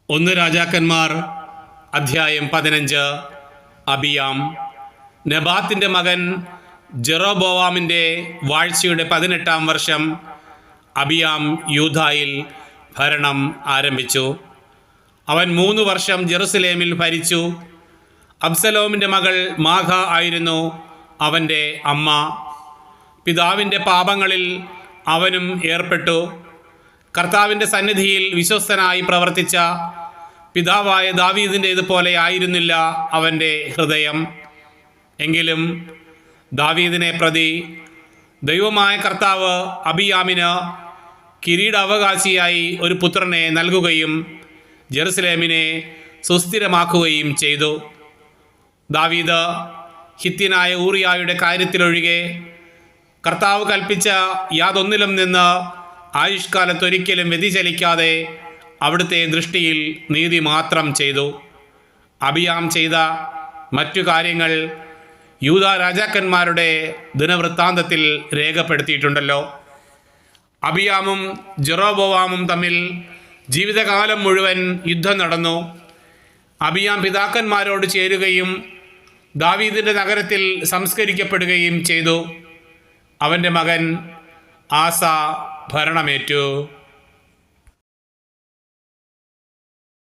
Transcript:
ഒന്ന് രാജാക്കന്മാർ അധ്യായം 15. അബിയാം. നെബാത്തിൻ്റെ മകൻ ജെറോബോവാമിൻ്റെ വാഴ്ചയുടെ 18-ാം വർഷം അബിയാം യൂദായിൽ ഭരണം ആരംഭിച്ചു. അവൻ 3 വർഷം ജെറുസലേമിൽ ഭരിച്ചു. അബ്സലോമിൻ്റെ മകൾ മാഖ ആയിരുന്നു അവൻ്റെ അമ്മ. പിതാവിൻ്റെ പാപങ്ങളിൽ അവനും ഏർപ്പെട്ടു. കർത്താവിൻ്റെ സന്നിധിയിൽ വിശ്വസ്തനായി പ്രവർത്തിച്ച പിതാവായ ദാവീദിൻ്റേതുപോലെ ആയിരുന്നില്ല അവൻ്റെ ഹൃദയം. എങ്കിലും ദാവീദിനെ പ്രതി ദൈവമായ കർത്താവ് അബിയാമിന് കിരീടാവകാശിയായി ഒരു പുത്രനെ നൽകുകയും ജെറുസലേമിനെ സുസ്ഥിരമാക്കുകയും ചെയ്തു. ദാവീദ് ഹിത്യനായ ഊറിയായുടെ കാര്യത്തിലൊഴികെ കർത്താവ് കൽപ്പിച്ച യാതൊന്നിലും നിന്ന് ആയുഷ്കാലത്തൊരിക്കലും വ്യതിചലിക്കാതെ അവിടുത്തെ ദൃഷ്ടിയിൽ നീതി മാത്രം ചെയ്തു. അബിയാം ചെയ്ത മറ്റു കാര്യങ്ങൾ യൂദാ രാജാക്കന്മാരുടെ ദിനവൃത്താന്തത്തിൽ രേഖപ്പെടുത്തിയിട്ടുണ്ടല്ലോ. അബിയാമും ജെറോബോവാമും തമ്മിൽ ജീവിതകാലം മുഴുവൻ യുദ്ധം നടന്നു. അബിയാം പിതാക്കന്മാരോട് ചേരുകയും ദാവീദിൻ്റെ നഗരത്തിൽ സംസ്കരിക്കപ്പെടുകയും ചെയ്തു. അവൻ്റെ മകൻ ആസ ഭരണമേറ്റു.